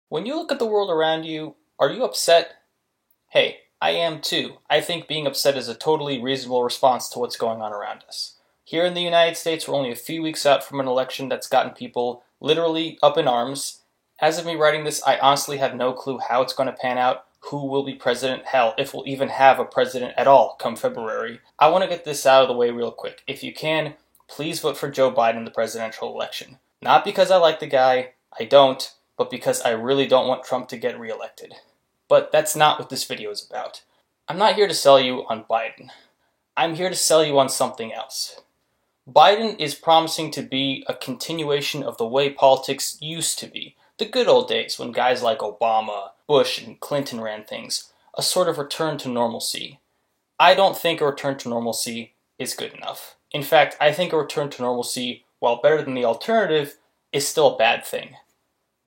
When you look at the world around you, are you upset? Hey, I am too. I think being upset is a totally reasonable response to what's going on around us. Here in the United States, we're only a few weeks out from an election that's gotten people literally up in arms. As of me writing this, I honestly have no clue how it's going to pan out, who will be president, hell, if we'll even have a president at all come February. I want to get this out of the way real quick. If you can, please vote for Joe Biden in the presidential election. Not because I like the guy, I don't, but because I really don't want Trump to get reelected. But that's not what this video is about. I'm not here to sell you on Biden. I'm here to sell you on something else. Biden is promising to be a continuation of the way politics used to be. The good old days when guys like Obama, Bush, and Clinton ran things. A sort of return to normalcy. I don't think a return to normalcy is good enough. In fact, I think a return to normalcy, while better than the alternative, is still a bad thing.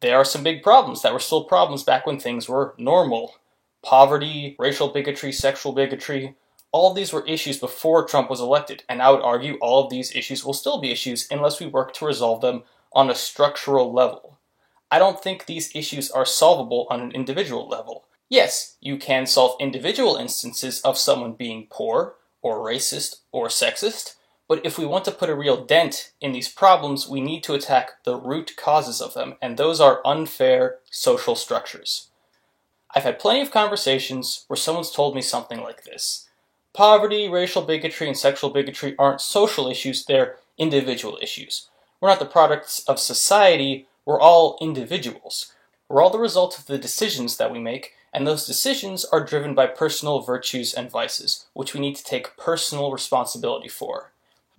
There are some big problems that were still problems back when things were normal. Poverty, racial bigotry, sexual bigotry, all of these were issues before Trump was elected, and I would argue all of these issues will still be issues unless we work to resolve them on a structural level. I don't think these issues are solvable on an individual level. Yes, you can solve individual instances of someone being poor, or racist, or sexist, but if we want to put a real dent in these problems, we need to attack the root causes of them, and those are unfair social structures. I've had plenty of conversations where someone's told me something like this. Poverty, racial bigotry, and sexual bigotry aren't social issues, they're individual issues. We're not the products of society, we're all individuals. We're all the result of the decisions that we make, and those decisions are driven by personal virtues and vices, which we need to take personal responsibility for.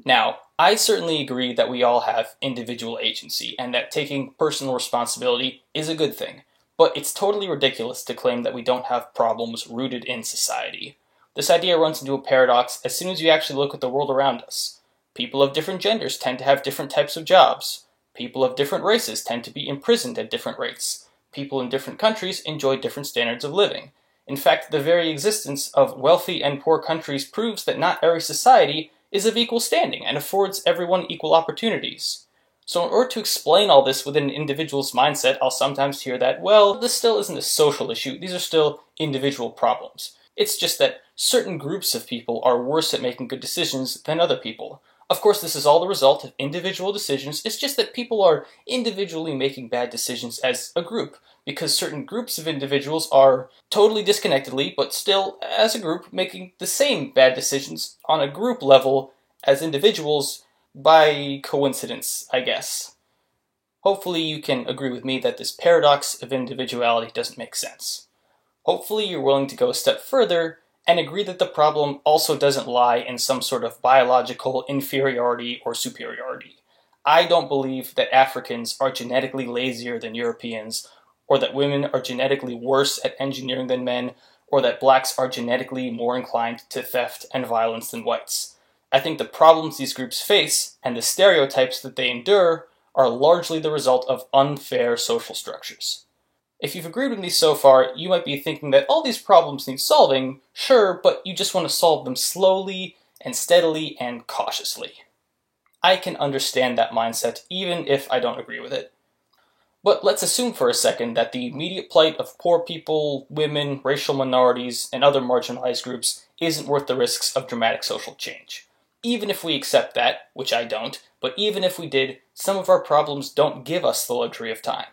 Now, I certainly agree that we all have individual agency and that taking personal responsibility is a good thing, but it's totally ridiculous to claim that we don't have problems rooted in society. This idea runs into a paradox as soon as you actually look at the world around us. People of different genders tend to have different types of jobs. People of different races tend to be imprisoned at different rates. People in different countries enjoy different standards of living. In fact, the very existence of wealthy and poor countries proves that not every society is of equal standing and affords everyone equal opportunities. So in order to explain all this within an individual's mindset, I'll sometimes hear that, well, this still isn't a social issue, these are still individual problems. It's just that certain groups of people are worse at making good decisions than other people. Of course, this is all the result of individual decisions, it's just that people are individually making bad decisions as a group, because certain groups of individuals are totally disconnectedly, but still, as a group, making the same bad decisions on a group level as individuals by coincidence, I guess. Hopefully you can agree with me that this paradox of individuality doesn't make sense. Hopefully you're willing to go a step further and agree that the problem also doesn't lie in some sort of biological inferiority or superiority. I don't believe that Africans are genetically lazier than Europeans, or that women are genetically worse at engineering than men, or that blacks are genetically more inclined to theft and violence than whites. I think the problems these groups face, and the stereotypes that they endure, are largely the result of unfair social structures. If you've agreed with me so far, you might be thinking that all these problems need solving, sure, but you just want to solve them slowly and steadily and cautiously. I can understand that mindset, even if I don't agree with it. But let's assume for a second that the immediate plight of poor people, women, racial minorities, and other marginalized groups isn't worth the risks of dramatic social change. Even if we accept that, which I don't, but even if we did, some of our problems don't give us the luxury of time.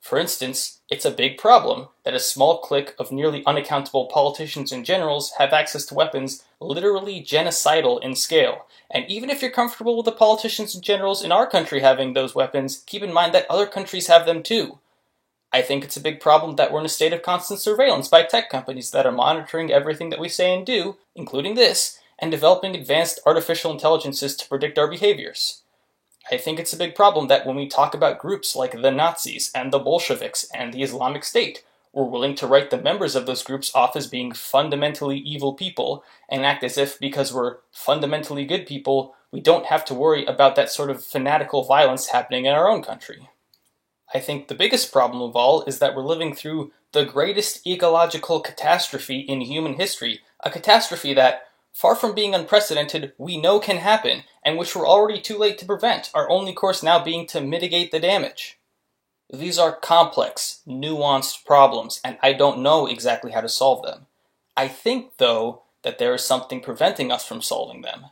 For instance, it's a big problem that a small clique of nearly unaccountable politicians and generals have access to weapons literally genocidal in scale. And even if you're comfortable with the politicians and generals in our country having those weapons, keep in mind that other countries have them too. I think it's a big problem that we're in a state of constant surveillance by tech companies that are monitoring everything that we say and do, including this, and developing advanced artificial intelligences to predict our behaviors. I think it's a big problem that when we talk about groups like the Nazis and the Bolsheviks and the Islamic State, we're willing to write the members of those groups off as being fundamentally evil people and act as if because we're fundamentally good people, we don't have to worry about that sort of fanatical violence happening in our own country. I think the biggest problem of all is that we're living through the greatest ecological catastrophe in human history, a catastrophe that, far from being unprecedented, we know can happen, and which we're already too late to prevent, our only course now being to mitigate the damage. These are complex, nuanced problems, and I don't know exactly how to solve them. I think, though, that there is something preventing us from solving them.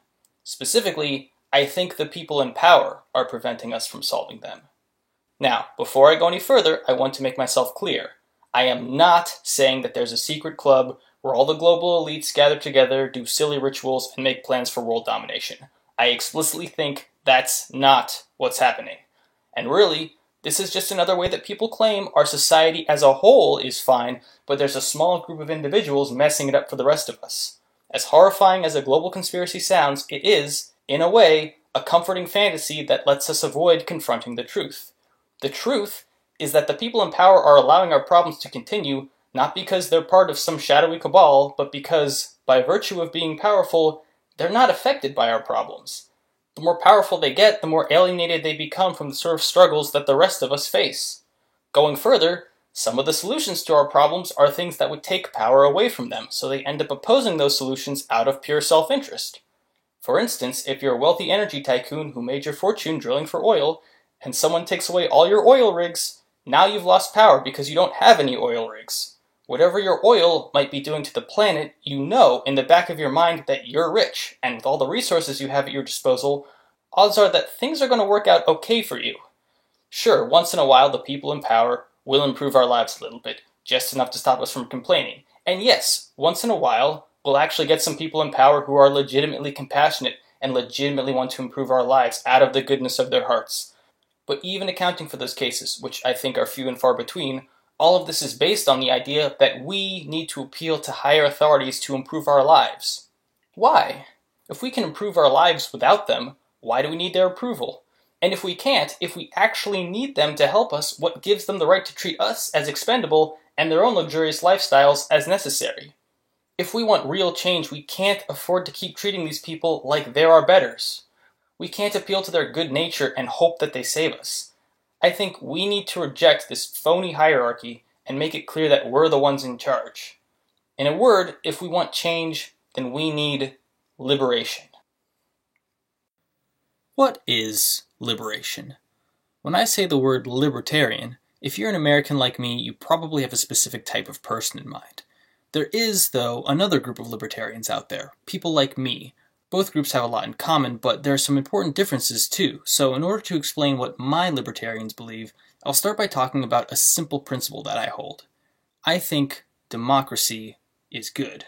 Specifically, I think the people in power are preventing us from solving them. Now, before I go any further, I want to make myself clear. I am not saying that there's a secret club where all the global elites gather together, do silly rituals, and make plans for world domination. I explicitly think that's not what's happening. And really, this is just another way that people claim our society as a whole is fine, but there's a small group of individuals messing it up for the rest of us. As horrifying as a global conspiracy sounds, it is, in a way, a comforting fantasy that lets us avoid confronting the truth. The truth is that the people in power are allowing our problems to continue, not because they're part of some shadowy cabal, but because, by virtue of being powerful, they're not affected by our problems. The more powerful they get, the more alienated they become from the sort of struggles that the rest of us face. Going further, some of the solutions to our problems are things that would take power away from them, so they end up opposing those solutions out of pure self-interest. For instance, if you're a wealthy energy tycoon who made your fortune drilling for oil, and someone takes away all your oil rigs, now you've lost power because you don't have any oil rigs. Whatever your oil might be doing to the planet, you know in the back of your mind that you're rich, and with all the resources you have at your disposal, odds are that things are going to work out okay for you. Sure, once in a while the people in power will improve our lives a little bit, just enough to stop us from complaining. And yes, once in a while, we'll actually get some people in power who are legitimately compassionate and legitimately want to improve our lives out of the goodness of their hearts. But even accounting for those cases, which I think are few and far between, all of this is based on the idea that we need to appeal to higher authorities to improve our lives. Why? If we can improve our lives without them, why do we need their approval? And if we can't, if we actually need them to help us, what gives them the right to treat us as expendable and their own luxurious lifestyles as necessary? If we want real change, we can't afford to keep treating these people like they're our betters. We can't appeal to their good nature and hope that they save us. I think we need to reject this phony hierarchy and make it clear that we're the ones in charge. In a word, if we want change, then we need liberation. What is liberation? When I say the word libertarian, if you're an American like me, you probably have a specific type of person in mind. There is, though, another group of libertarians out there, people like me. Both groups have a lot in common, but there are some important differences too, so in order to explain what my libertarians believe, I'll start by talking about a simple principle that I hold. I think democracy is good.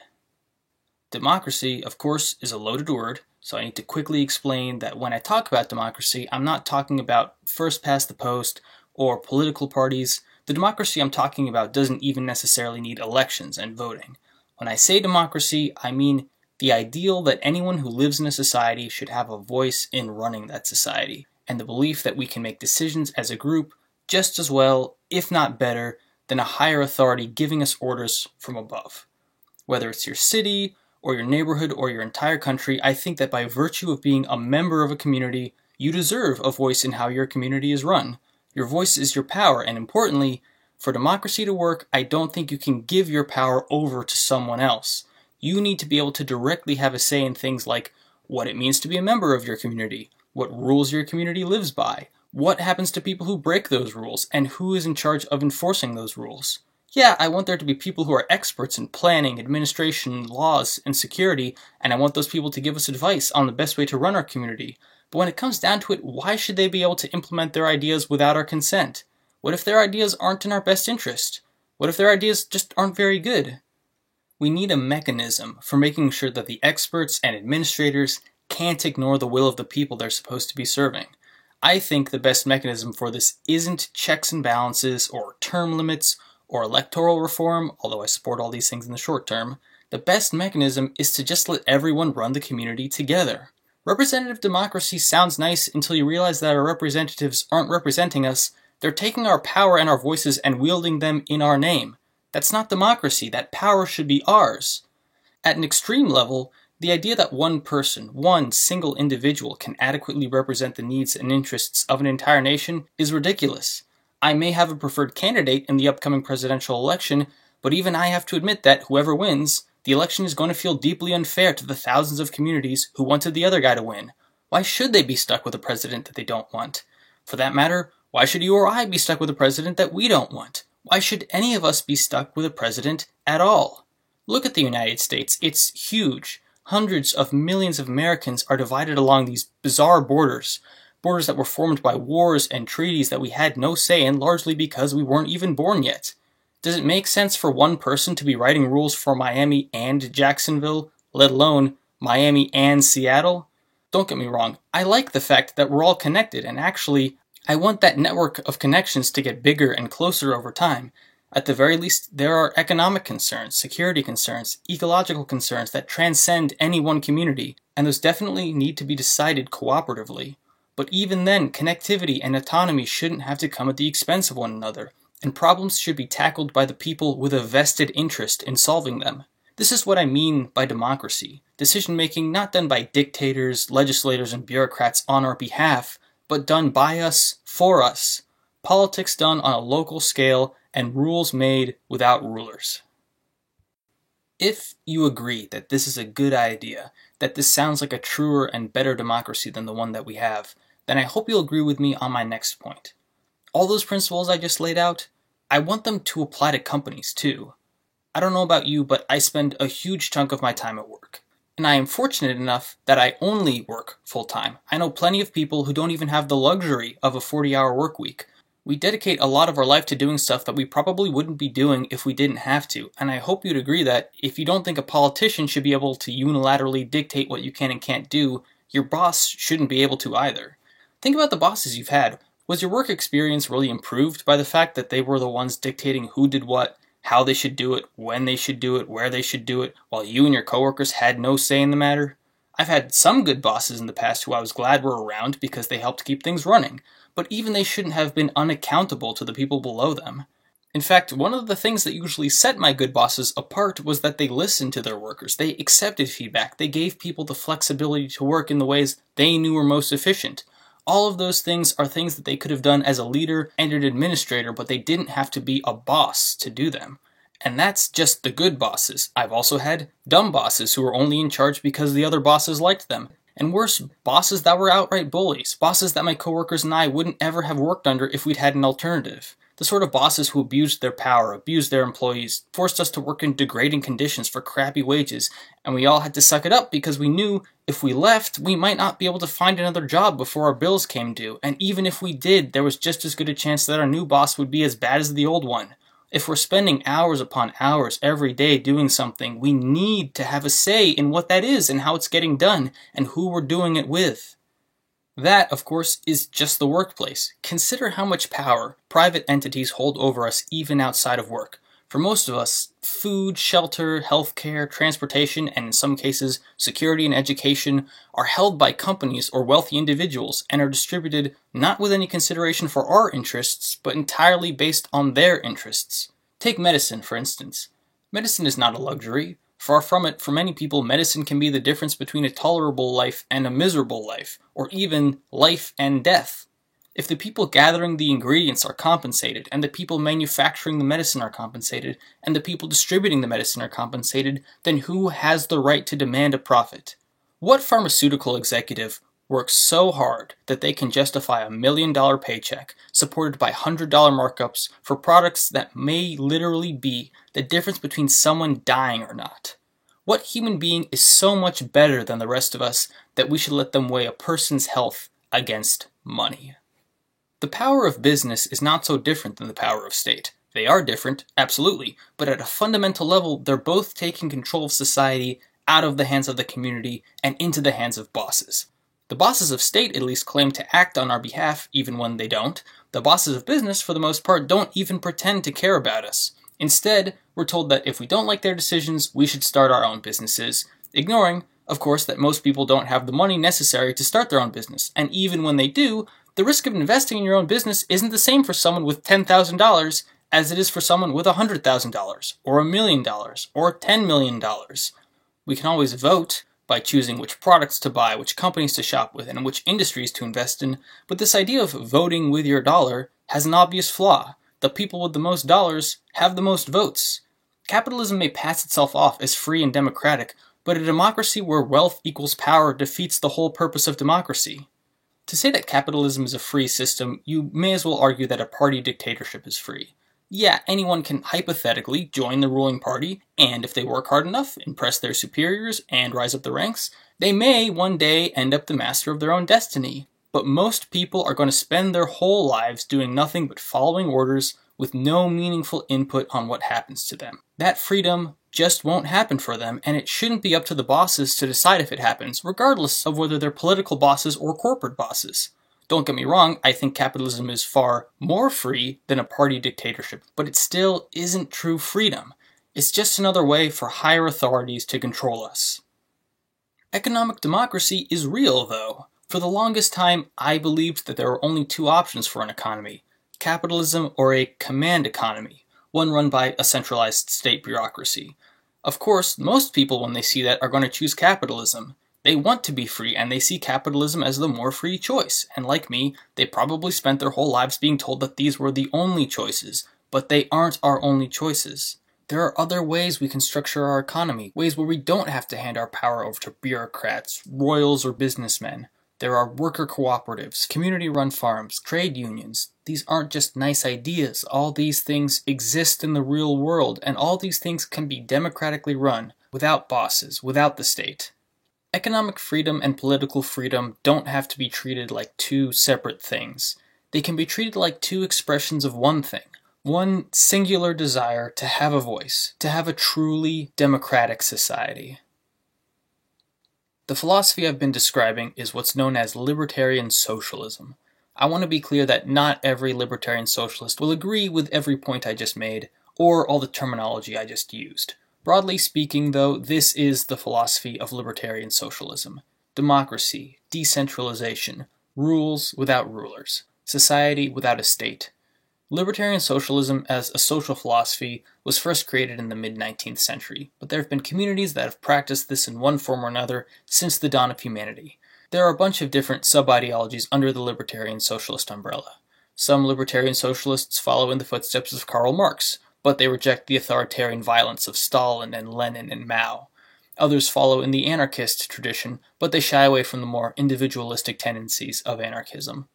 Democracy, of course, is a loaded word, so I need to quickly explain that when I talk about democracy, I'm not talking about first past the post or political parties. The democracy I'm talking about doesn't even necessarily need elections and voting. When I say democracy, I mean the ideal that anyone who lives in a society should have a voice in running that society, and the belief that we can make decisions as a group just as well, if not better, than a higher authority giving us orders from above. Whether it's your city, or your neighborhood, or your entire country, I think that by virtue of being a member of a community, you deserve a voice in how your community is run. Your voice is your power, and importantly, for democracy to work, I don't think you can give your power over to someone else. You need to be able to directly have a say in things like what it means to be a member of your community, what rules your community lives by, what happens to people who break those rules, and who is in charge of enforcing those rules. Yeah, I want there to be people who are experts in planning, administration, laws, and security, and I want those people to give us advice on the best way to run our community. But when it comes down to it, why should they be able to implement their ideas without our consent? What if their ideas aren't in our best interest? What if their ideas just aren't very good? We need a mechanism for making sure that the experts and administrators can't ignore the will of the people they're supposed to be serving. I think the best mechanism for this isn't checks and balances or term limits or electoral reform, although I support all these things in the short term. The best mechanism is to just let everyone run the community together. Representative democracy sounds nice until you realize that our representatives aren't representing us. They're taking our power and our voices and wielding them in our name. That's not democracy. That power should be ours. At an extreme level, the idea that one person, one single individual, can adequately represent the needs and interests of an entire nation is ridiculous. I may have a preferred candidate in the upcoming presidential election, but even I have to admit that whoever wins, the election is going to feel deeply unfair to the thousands of communities who wanted the other guy to win. Why should they be stuck with a president that they don't want? For that matter, Why should you or I be stuck with a president that we don't want? Why should any of us be stuck with a president at all? Look at the United States. It's huge. Hundreds of millions of Americans are divided along these bizarre borders that were formed by wars and treaties that we had no say in, largely because we weren't even born yet. Does it make sense for one person to be writing rules for Miami and Jacksonville, let alone Miami and Seattle? Don't get me wrong, I like the fact that we're all connected, and actually, I want that network of connections to get bigger and closer over time. At the very least, there are economic concerns, security concerns, ecological concerns that transcend any one community, and those definitely need to be decided cooperatively. But even then, connectivity and autonomy shouldn't have to come at the expense of one another, and problems should be tackled by the people with a vested interest in solving them. This is what I mean by democracy. Decision-making not done by dictators, legislators, and bureaucrats on our behalf, but done by us, for us. Politics done on a local scale, and rules made without rulers. If you agree that this is a good idea, that this sounds like a truer and better democracy than the one that we have, then I hope you'll agree with me on my next point. All those principles I just laid out, I want them to apply to companies too. I don't know about you, but I spend a huge chunk of my time at work. And I am fortunate enough that I only work full-time. I know plenty of people who don't even have the luxury of a 40-hour work week. We dedicate a lot of our life to doing stuff that we probably wouldn't be doing if we didn't have to, and I hope you'd agree that if you don't think a politician should be able to unilaterally dictate what you can and can't do, your boss shouldn't be able to either. Think about the bosses you've had. Was your work experience really improved by the fact that they were the ones dictating who did what, how they should do it, when they should do it, where they should do it, while you and your coworkers had no say in the matter? I've had some good bosses in the past who I was glad were around because they helped keep things running, but even they shouldn't have been unaccountable to the people below them. In fact, one of the things that usually set my good bosses apart was that they listened to their workers, they accepted feedback, they gave people the flexibility to work in the ways they knew were most efficient. All of those things are things that they could have done as a leader and an administrator, but they didn't have to be a boss to do them. And that's just the good bosses. I've also had dumb bosses who were only in charge because the other bosses liked them. And worse, bosses that were outright bullies. Bosses that my coworkers and I wouldn't ever have worked under if we'd had an alternative. The sort of bosses who abused their power, abused their employees, forced us to work in degrading conditions for crappy wages, and we all had to suck it up because we knew if we left, we might not be able to find another job before our bills came due, and even if we did, there was just as good a chance that our new boss would be as bad as the old one. If we're spending hours upon hours every day doing something, we need to have a say in what that is and how it's getting done and who we're doing it with. That, of course, is just the workplace. Consider how much power private entities hold over us even outside of work. For most of us, food, shelter, healthcare, transportation, and in some cases, security and education are held by companies or wealthy individuals and are distributed not with any consideration for our interests, but entirely based on their interests. Take medicine, for instance. Medicine is not a luxury. Far from it, for many people, medicine can be the difference between a tolerable life and a miserable life, or even life and death. If the people gathering the ingredients are compensated, and the people manufacturing the medicine are compensated, and the people distributing the medicine are compensated, then who has the right to demand a profit? What pharmaceutical executive works so hard that they can justify $1 million paycheck supported by $100 markups for products that may literally be the difference between someone dying or not? What human being is so much better than the rest of us that we should let them weigh a person's health against money? The power of business is not so different than the power of state. They are different, absolutely, but at a fundamental level, they're both taking control of society out of the hands of the community and into the hands of bosses. The bosses of state at least claim to act on our behalf even when they don't. The bosses of business, for the most part, don't even pretend to care about us. Instead, we're told that if we don't like their decisions, we should start our own businesses, ignoring, of course, that most people don't have the money necessary to start their own business, and even when they do, the risk of investing in your own business isn't the same for someone with $10,000 as it is for someone with $100,000, or $1 million, or $10 million. We can always vote by choosing which products to buy, which companies to shop with, and which industries to invest in, but this idea of voting with your dollar has an obvious flaw. The people with the most dollars have the most votes. Capitalism may pass itself off as free and democratic, but a democracy where wealth equals power defeats the whole purpose of democracy. To say that capitalism is a free system, you may as well argue that a party dictatorship is free. Yeah, anyone can hypothetically join the ruling party, and if they work hard enough, impress their superiors, and rise up the ranks, they may one day end up the master of their own destiny. But most people are going to spend their whole lives doing nothing but following orders with no meaningful input on what happens to them. That freedom just won't happen for them, and it shouldn't be up to the bosses to decide if it happens, regardless of whether they're political bosses or corporate bosses. Don't get me wrong, I think capitalism is far more free than a party dictatorship, but it still isn't true freedom. It's just another way for higher authorities to control us. Economic democracy is real, though. For the longest time, I believed that there were only two options for an economy: capitalism or a command economy, one run by a centralized state bureaucracy. Of course, most people, when they see that, are going to choose capitalism. They want to be free, and they see capitalism as the more free choice, and like me, they probably spent their whole lives being told that these were the only choices, but they aren't our only choices. There are other ways we can structure our economy, ways where we don't have to hand our power over to bureaucrats, royals, or businessmen. There are worker cooperatives, community-run farms, trade unions. These aren't just nice ideas. All these things exist in the real world, and all these things can be democratically run, without bosses, without the state. Economic freedom and political freedom don't have to be treated like two separate things. They can be treated like two expressions of one thing, one singular desire to have a voice, to have a truly democratic society. The philosophy I've been describing is what's known as libertarian socialism. I want to be clear that not every libertarian socialist will agree with every point I just made, or all the terminology I just used. Broadly speaking, though, this is the philosophy of libertarian socialism. Democracy, decentralization, rules without rulers, society without a state. Libertarian socialism as a social philosophy was first created in the mid-19th century, but there have been communities that have practiced this in one form or another since the dawn of humanity. There are a bunch of different sub-ideologies under the libertarian socialist umbrella. Some libertarian socialists follow in the footsteps of Karl Marx, but they reject the authoritarian violence of Stalin and Lenin and Mao. Others follow in the anarchist tradition, but they shy away from the more individualistic tendencies of anarchism.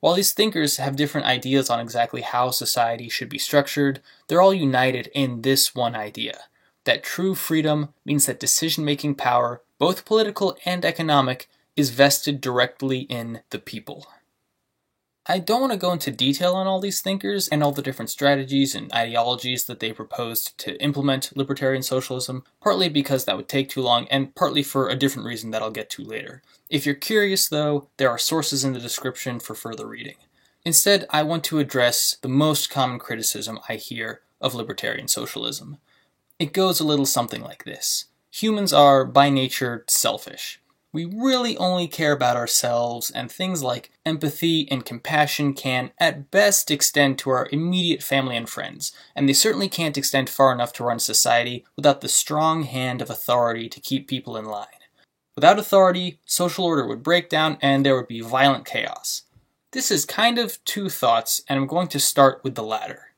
While these thinkers have different ideas on exactly how society should be structured, they're all united in this one idea: that true freedom means that decision-making power, both political and economic, is vested directly in the people. I don't want to go into detail on all these thinkers and all the different strategies and ideologies that they proposed to implement libertarian socialism, partly because that would take too long, and partly for a different reason that I'll get to later. If you're curious, though, there are sources in the description for further reading. Instead, I want to address the most common criticism I hear of libertarian socialism. It goes a little something like this: humans are, by nature, selfish. We really only care about ourselves, and things like empathy and compassion can, at best, extend to our immediate family and friends, and they certainly can't extend far enough to run society without the strong hand of authority to keep people in line. Without authority, social order would break down and there would be violent chaos. This is kind of two thoughts, and I'm going to start with the latter.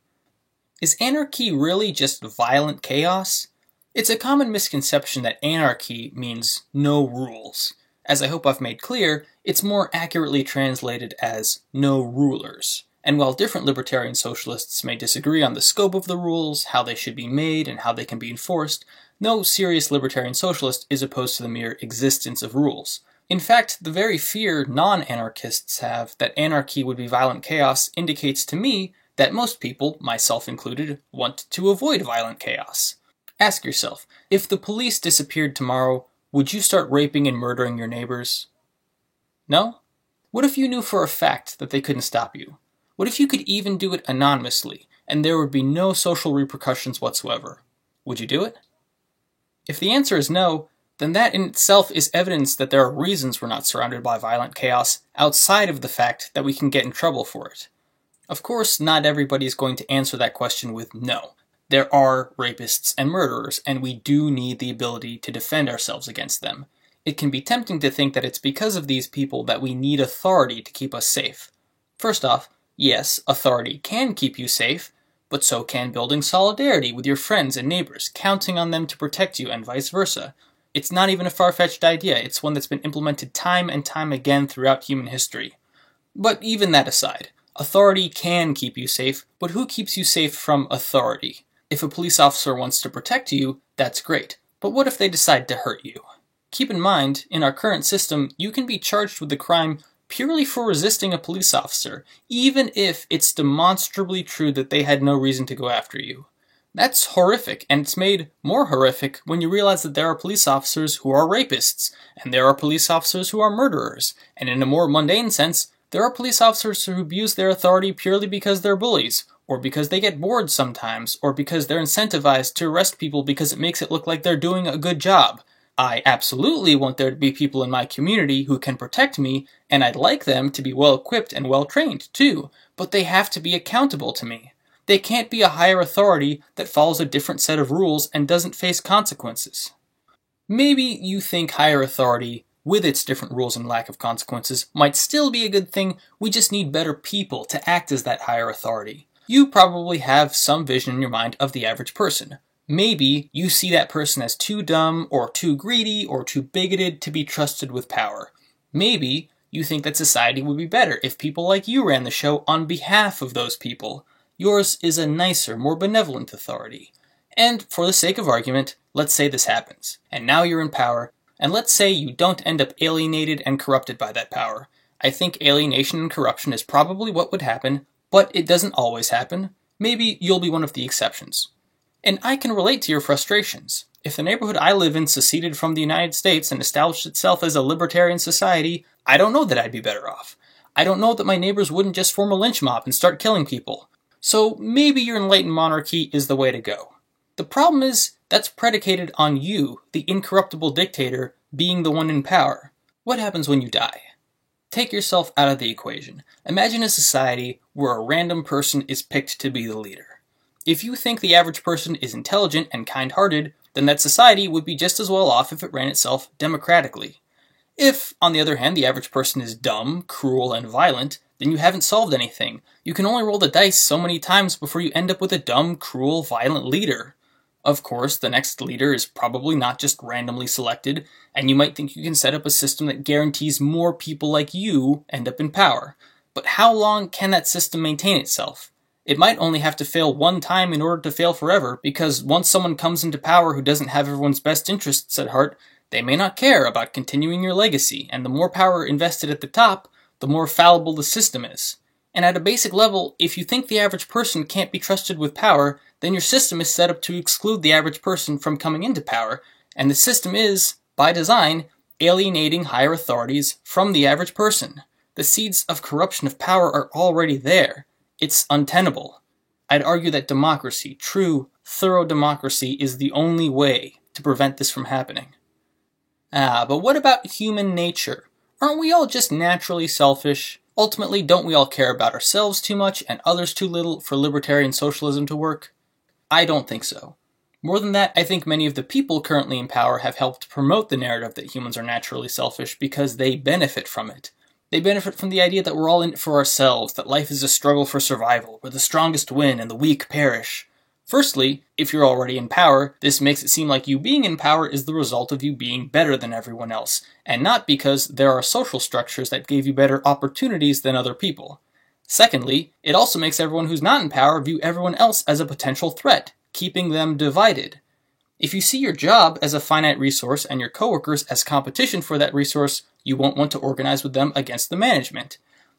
Is anarchy really just violent chaos? It's a common misconception that anarchy means no rules. As I hope I've made clear, it's more accurately translated as no rulers. And while different libertarian socialists may disagree on the scope of the rules, how they should be made, and how they can be enforced, no serious libertarian socialist is opposed to the mere existence of rules. In fact, the very fear non-anarchists have that anarchy would be violent chaos indicates to me that most people, myself included, want to avoid violent chaos. Ask yourself, if the police disappeared tomorrow, would you start raping and murdering your neighbors? No? What if you knew for a fact that they couldn't stop you? What if you could even do it anonymously, and there would be no social repercussions whatsoever? Would you do it? If the answer is no, then that in itself is evidence that there are reasons we're not surrounded by violent chaos outside of the fact that we can get in trouble for it. Of course, not everybody is going to answer that question with no. There are rapists and murderers, and we do need the ability to defend ourselves against them. It can be tempting to think that it's because of these people that we need authority to keep us safe. First off, yes, authority can keep you safe, but so can building solidarity with your friends and neighbors, counting on them to protect you, and vice versa. It's not even a far-fetched idea, it's one that's been implemented time and time again throughout human history. But even that aside, authority can keep you safe, but who keeps you safe from authority? If a police officer wants to protect you, that's great. But what if they decide to hurt you? Keep in mind, in our current system, you can be charged with the crime purely for resisting a police officer, even if it's demonstrably true that they had no reason to go after you. That's horrific, and it's made more horrific when you realize that there are police officers who are rapists, and there are police officers who are murderers, and in a more mundane sense, there are police officers who abuse their authority purely because they're bullies, or because they get bored sometimes, or because they're incentivized to arrest people because it makes it look like they're doing a good job. I absolutely want there to be people in my community who can protect me, and I'd like them to be well equipped and well trained too, but they have to be accountable to me. They can't be a higher authority that follows a different set of rules and doesn't face consequences. Maybe you think higher authority, with its different rules and lack of consequences, might still be a good thing. We just need better people to act as that higher authority. You probably have some vision in your mind of the average person. Maybe you see that person as too dumb, or too greedy, or too bigoted to be trusted with power. Maybe you think that society would be better if people like you ran the show on behalf of those people. Yours is a nicer, more benevolent authority. And for the sake of argument, let's say this happens, and now you're in power, and let's say you don't end up alienated and corrupted by that power. I think alienation and corruption is probably what would happen, but it doesn't always happen. Maybe you'll be one of the exceptions. And I can relate to your frustrations. If the neighborhood I live in seceded from the United States and established itself as a libertarian society, I don't know that I'd be better off. I don't know that my neighbors wouldn't just form a lynch mob and start killing people. So maybe your enlightened monarchy is the way to go. The problem is, that's predicated on you, the incorruptible dictator, being the one in power. What happens when you die? Take yourself out of the equation. Imagine a society where a random person is picked to be the leader. If you think the average person is intelligent and kind-hearted, then that society would be just as well off if it ran itself democratically. If, on the other hand, the average person is dumb, cruel, and violent, then you haven't solved anything. You can only roll the dice so many times before you end up with a dumb, cruel, violent leader. Of course, the next leader is probably not just randomly selected, and you might think you can set up a system that guarantees more people like you end up in power. But how long can that system maintain itself? It might only have to fail one time in order to fail forever, because once someone comes into power who doesn't have everyone's best interests at heart, they may not care about continuing your legacy, and the more power invested at the top, the more fallible the system is. And at a basic level, if you think the average person can't be trusted with power, then your system is set up to exclude the average person from coming into power, and the system is, by design, alienating higher authorities from the average person. The seeds of corruption of power are already there. It's untenable. I'd argue that democracy, true, thorough democracy, is the only way to prevent this from happening. But what about human nature? Aren't we all just naturally selfish? Ultimately, don't we all care about ourselves too much and others too little for libertarian socialism to work? I don't think so. More than that, I think many of the people currently in power have helped promote the narrative that humans are naturally selfish because they benefit from it. They benefit from the idea that we're all in it for ourselves, that life is a struggle for survival, where the strongest win and the weak perish. Firstly, if you're already in power, this makes it seem like you being in power is the result of you being better than everyone else, and not because there are social structures that gave you better opportunities than other people. Secondly, it also makes everyone who's not in power view everyone else as a potential threat, keeping them divided. If you see your job as a finite resource and your coworkers as competition for that resource, you won't want to organize with them against the management.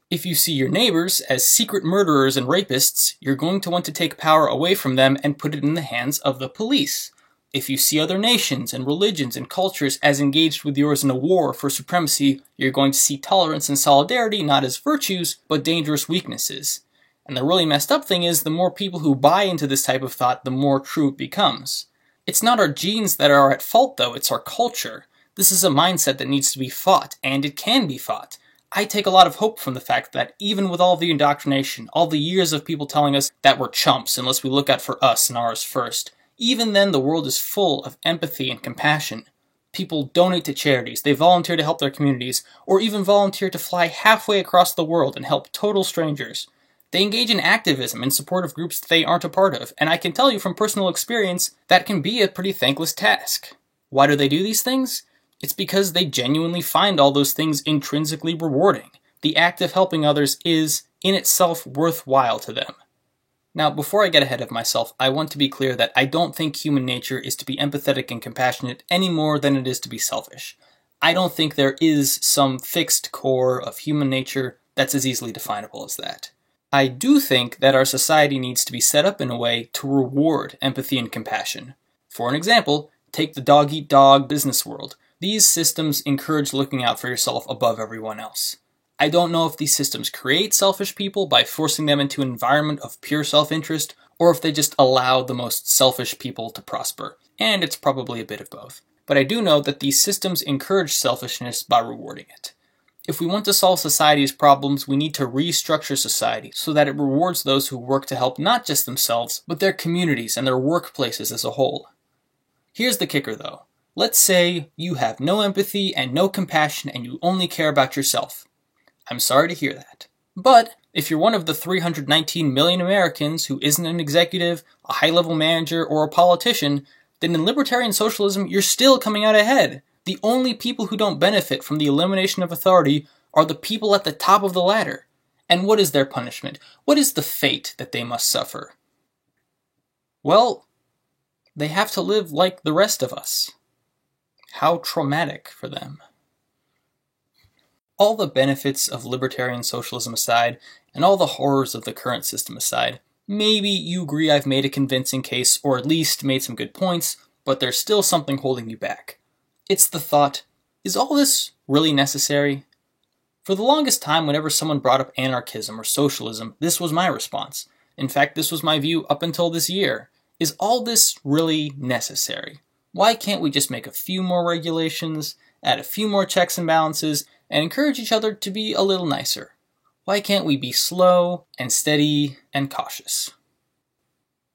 If you see your neighbors as secret murderers and rapists, you're going to want to take power away from them and put it in the hands of the police. If you see other nations and religions and cultures as engaged with yours in a war for supremacy, you're going to see tolerance and solidarity not as virtues, but dangerous weaknesses. And the really messed up thing is, the more people who buy into this type of thought, the more true it becomes. It's not our genes that are at fault, though, it's our culture. This is a mindset that needs to be fought, and it can be fought. I take a lot of hope from the fact that even with all the indoctrination, all the years of people telling us that we're chumps unless we look out for us and ours first, even then the world is full of empathy and compassion. People donate to charities, they volunteer to help their communities, or even volunteer to fly halfway across the world and help total strangers. They engage in activism in support of groups that they aren't a part of, and I can tell you from personal experience that can be a pretty thankless task. Why do they do these things? It's because they genuinely find all those things intrinsically rewarding. the act of helping others is, in itself, worthwhile to them. Now, before I get ahead of myself, I want to be clear that I don't think human nature is to be empathetic and compassionate any more than it is to be selfish. I don't think there is some fixed core of human nature that's as easily definable as that. I do think that our society needs to be set up in a way to reward empathy and compassion. For an example, take the dog-eat-dog business world. These systems encourage looking out for yourself above everyone else. I don't know if these systems create selfish people by forcing them into an environment of pure self-interest, or if they just allow the most selfish people to prosper, and it's probably a bit of both. But I do know that these systems encourage selfishness by rewarding it. If we want to solve society's problems, we need to restructure society so that it rewards those who work to help not just themselves, but their communities and their workplaces as a whole. Here's the kicker though. Let's say you have no empathy and no compassion and you only care about yourself. I'm sorry to hear that. But if you're one of the 319 million Americans who isn't an executive, a high-level manager, or a politician, then in libertarian socialism you're still coming out ahead. The only people who don't benefit from the elimination of authority are the people at the top of the ladder. And what is their punishment? What is the fate that they must suffer? Well, they have to live like the rest of us. How traumatic for them. All the benefits of libertarian socialism aside, and all the horrors of the current system aside, maybe you agree I've made a convincing case, or at least made some good points, but there's still something holding you back. It's the thought, is all this really necessary? For the longest time, whenever someone brought up anarchism or socialism, this was my response. In fact, this was my view up until this year. Is all this really necessary? Why can't we just make a few more regulations, add a few more checks and balances, and encourage each other to be a little nicer? Why can't we be slow and steady and cautious?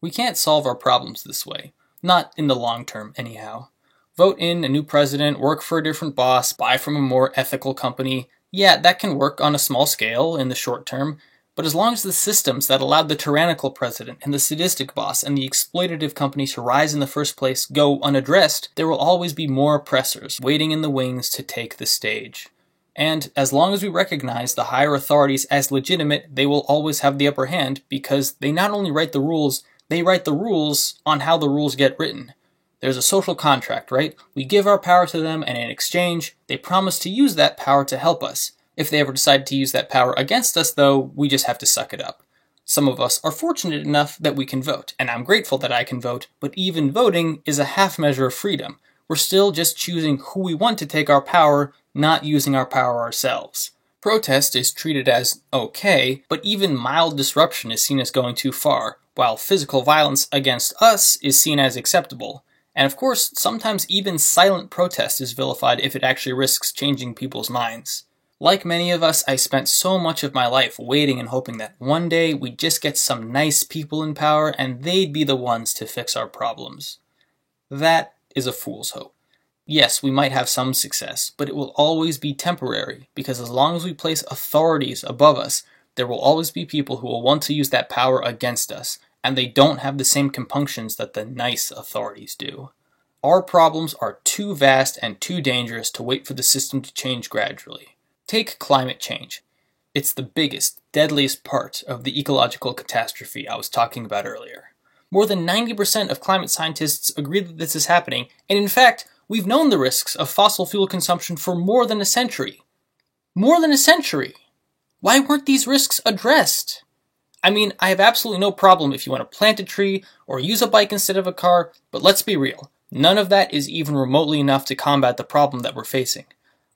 We can't solve our problems this way. Not in the long term, anyhow. Vote in a new president, work for a different boss, buy from a more ethical company. Yeah, that can work on a small scale in the short term, but as long as the systems that allowed the tyrannical president and the sadistic boss and the exploitative company to rise in the first place go unaddressed, there will always be more oppressors waiting in the wings to take the stage. And as long as we recognize the higher authorities as legitimate, they will always have the upper hand because they not only write the rules, they write the rules on how the rules get written. There's a social contract, right? We give our power to them, and in exchange, they promise to use that power to help us. If they ever decide to use that power against us, though, we just have to suck it up. Some of us are fortunate enough that we can vote, and I'm grateful that I can vote, but even voting is a half measure of freedom. We're still just choosing who we want to take our power, not using our power ourselves. Protest is treated as okay, but even mild disruption is seen as going too far, while physical violence against us is seen as acceptable. And of course, sometimes even silent protest is vilified if it actually risks changing people's minds. Like many of us, I spent so much of my life waiting and hoping that one day we'd just get some nice people in power and they'd be the ones to fix our problems. That is a fool's hope. Yes, we might have some success, but it will always be temporary, because as long as we place authorities above us, there will always be people who will want to use that power against us, and they don't have the same compunctions that the nice authorities do. Our problems are too vast and too dangerous to wait for the system to change gradually. Take climate change. It's the biggest, deadliest part of the ecological catastrophe I was talking about earlier. More than 90% of climate scientists agree that this is happening, and in fact, we've known the risks of fossil fuel consumption for more than a century. More than a century! Why weren't these risks addressed? I mean, I have absolutely no problem if you want to plant a tree or use a bike instead of a car, but let's be real. None of that is even remotely enough to combat the problem that we're facing.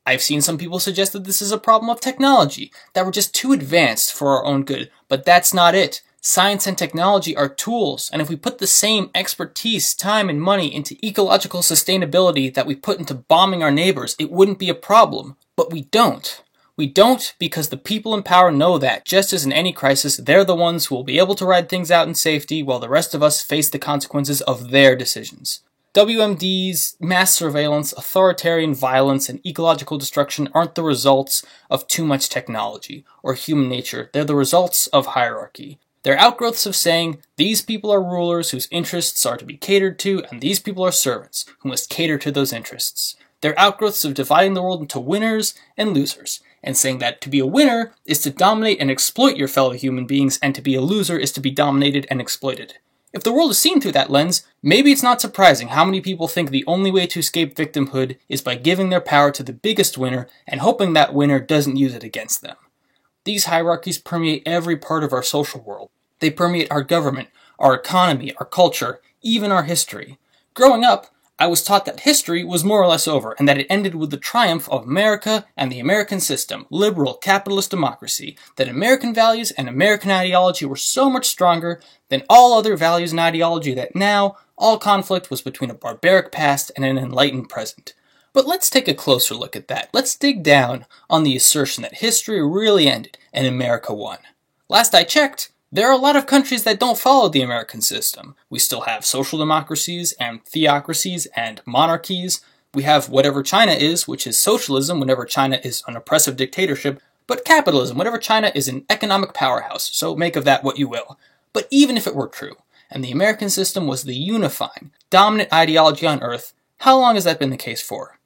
I've seen some people suggest that this is a problem of technology, that we're just too advanced for our own good, but that's not it. Science and technology are tools, and if we put the same expertise, time, and money into ecological sustainability that we put into bombing our neighbors, it wouldn't be a problem. But we don't. We don't because the people in power know that, just as in any crisis, they're the ones who will be able to ride things out in safety while the rest of us face the consequences of their decisions. WMDs, mass surveillance, authoritarian violence, and ecological destruction aren't the results of too much technology or human nature. They're the results of hierarchy. They're outgrowths of saying, these people are rulers whose interests are to be catered to, and these people are servants who must cater to those interests. They're outgrowths of dividing the world into winners and losers, and saying that to be a winner is to dominate and exploit your fellow human beings, and to be a loser is to be dominated and exploited. If the world is seen through that lens, maybe it's not surprising how many people think the only way to escape victimhood is by giving their power to the biggest winner and hoping that winner doesn't use it against them. These hierarchies permeate every part of our social world. They permeate our government, our economy, our culture, even our history. Growing up, I was taught that history was more or less over, and that it ended with the triumph of America and the American system, liberal, capitalist democracy, that American values and American ideology were so much stronger than all other values and ideology that now all conflict was between a barbaric past and an enlightened present. But let's take a closer look at that. Let's dig down on the assertion that history really ended and America won. Last I checked, there are a lot of countries that don't follow the American system. We still have social democracies and theocracies and monarchies. We have whatever China is, which is socialism whenever China is an oppressive dictatorship, but capitalism whenever China is an economic powerhouse, so make of that what you will. But even if it were true, and the American system was the unifying, dominant ideology on Earth, how long has that been the case for?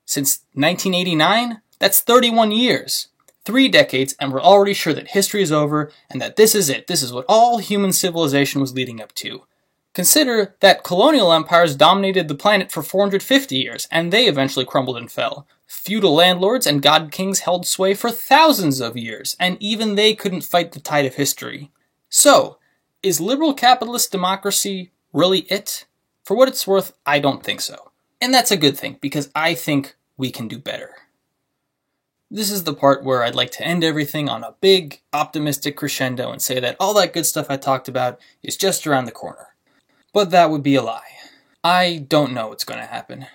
Since 1989? That's 31 years. 3 decades, and we're already sure that history is over, and that this is it. This is what all human civilization was leading up to. Consider that colonial empires dominated the planet for 450 years, and they eventually crumbled and fell. Feudal landlords and god kings held sway for thousands of years, and even they couldn't fight the tide of history. So, is liberal capitalist democracy really it? For what it's worth, I don't think so. And that's a good thing, because I think we can do better. This is the part where I'd like to end everything on a big, optimistic crescendo and say that all that good stuff I talked about is just around the corner. But that would be a lie. I don't know what's going to happen.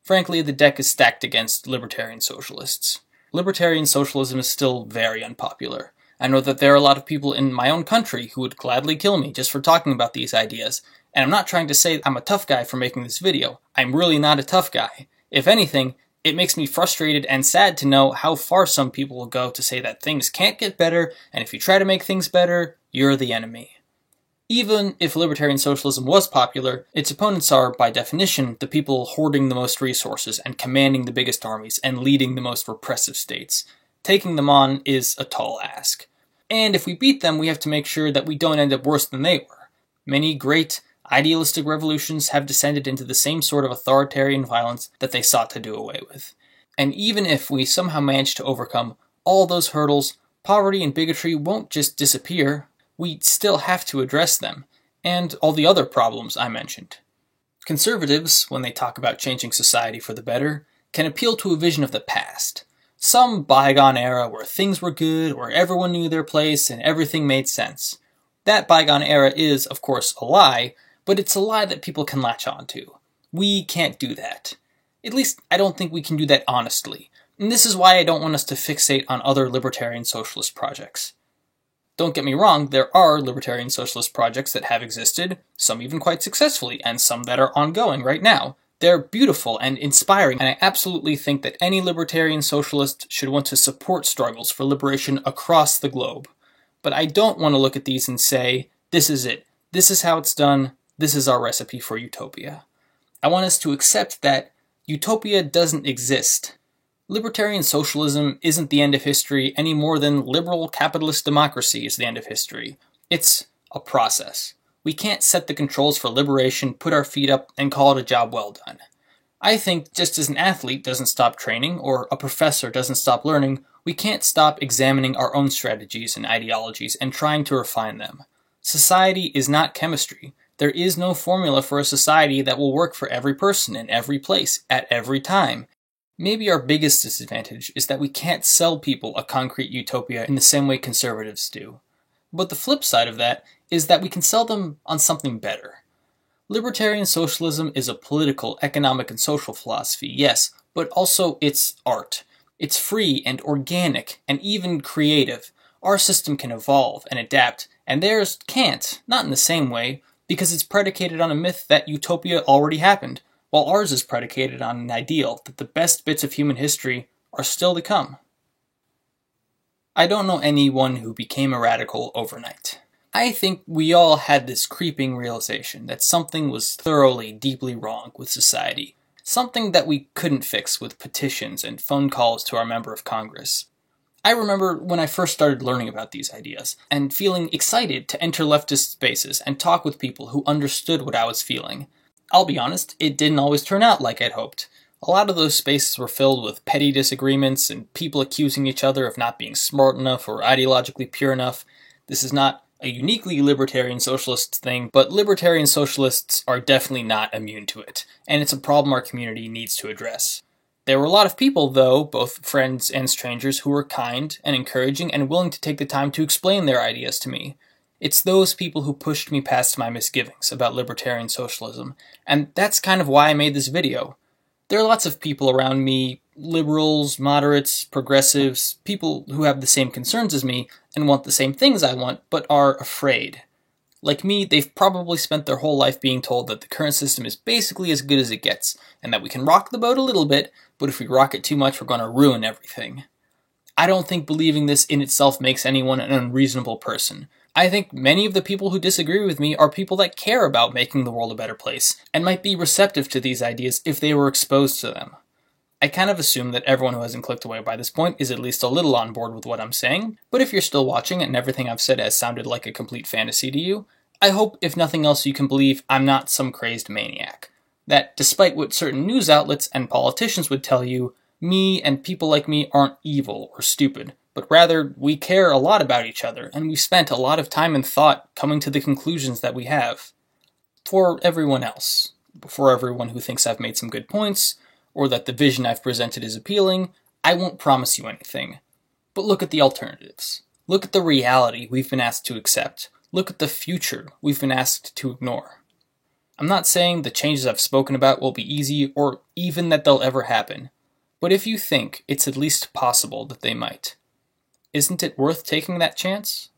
Frankly, the deck is stacked against libertarian socialists. Libertarian socialism is still very unpopular. I know that there are a lot of people in my own country who would gladly kill me just for talking about these ideas, and I'm not trying to say I'm a tough guy for making this video. I'm really not a tough guy. If anything, it makes me frustrated and sad to know how far some people will go to say that things can't get better, and if you try to make things better, you're the enemy. Even if libertarian socialism was popular, its opponents are, by definition, the people hoarding the most resources and commanding the biggest armies and leading the most repressive states. Taking them on is a tall ask. And if we beat them, we have to make sure that we don't end up worse than they were. Many great, idealistic revolutions have descended into the same sort of authoritarian violence that they sought to do away with. And even if we somehow manage to overcome all those hurdles, poverty and bigotry won't just disappear. We still have to address them, and all the other problems I mentioned. Conservatives, when they talk about changing society for the better, can appeal to a vision of the past. Some bygone era where things were good, where everyone knew their place and everything made sense. That bygone era is, of course, a lie, but it's a lie that people can latch on to. We can't do that. At least, I don't think we can do that honestly. And this is why I don't want us to fixate on other libertarian socialist projects. Don't get me wrong, there are libertarian socialist projects that have existed, some even quite successfully, and some that are ongoing right now. They're beautiful and inspiring, and I absolutely think that any libertarian socialist should want to support struggles for liberation across the globe. But I don't want to look at these and say, this is it, this is how it's done, this is our recipe for utopia. I want us to accept that utopia doesn't exist. Libertarian socialism isn't the end of history any more than liberal capitalist democracy is the end of history. It's a process. We can't set the controls for liberation, put our feet up, and call it a job well done. I think just as an athlete doesn't stop training, or a professor doesn't stop learning, we can't stop examining our own strategies and ideologies and trying to refine them. Society is not chemistry. There is no formula for a society that will work for every person in every place, at every time. Maybe our biggest disadvantage is that we can't sell people a concrete utopia in the same way conservatives do. But the flip side of that is that we can sell them on something better. Libertarian socialism is a political, economic, and social philosophy, yes, but also it's art. It's free and organic and even creative. Our system can evolve and adapt, and theirs can't, not in the same way, because it's predicated on a myth that utopia already happened, while ours is predicated on an ideal that the best bits of human history are still to come. I don't know anyone who became a radical overnight. I think we all had this creeping realization that something was thoroughly, deeply wrong with society, something that we couldn't fix with petitions and phone calls to our member of Congress. I remember when I first started learning about these ideas, and feeling excited to enter leftist spaces and talk with people who understood what I was feeling. I'll be honest, it didn't always turn out like I'd hoped. A lot of those spaces were filled with petty disagreements and people accusing each other of not being smart enough or ideologically pure enough. This is not a uniquely libertarian socialist thing, but libertarian socialists are definitely not immune to it, and it's a problem our community needs to address. There were a lot of people, though, both friends and strangers, who were kind and encouraging and willing to take the time to explain their ideas to me. It's those people who pushed me past my misgivings about libertarian socialism, and that's kind of why I made this video. There are lots of people around me, liberals, moderates, progressives, people who have the same concerns as me and want the same things I want, but are afraid. Like me, they've probably spent their whole life being told that the current system is basically as good as it gets, and that we can rock the boat a little bit, but if we rock it too much, we're going to ruin everything. I don't think believing this in itself makes anyone an unreasonable person. I think many of the people who disagree with me are people that care about making the world a better place, and might be receptive to these ideas if they were exposed to them. I kind of assume that everyone who hasn't clicked away by this point is at least a little on board with what I'm saying, but if you're still watching and everything I've said has sounded like a complete fantasy to you, I hope, if nothing else, you can believe I'm not some crazed maniac. That, despite what certain news outlets and politicians would tell you, me and people like me aren't evil or stupid, but rather we care a lot about each other, and we've spent a lot of time and thought coming to the conclusions that we have. For everyone else, for everyone who thinks I've made some good points, or that the vision I've presented is appealing, I won't promise you anything. But look at the alternatives. Look at the reality we've been asked to accept. Look at the future we've been asked to ignore. I'm not saying the changes I've spoken about will be easy, or even that they'll ever happen, but if you think it's at least possible that they might, isn't it worth taking that chance?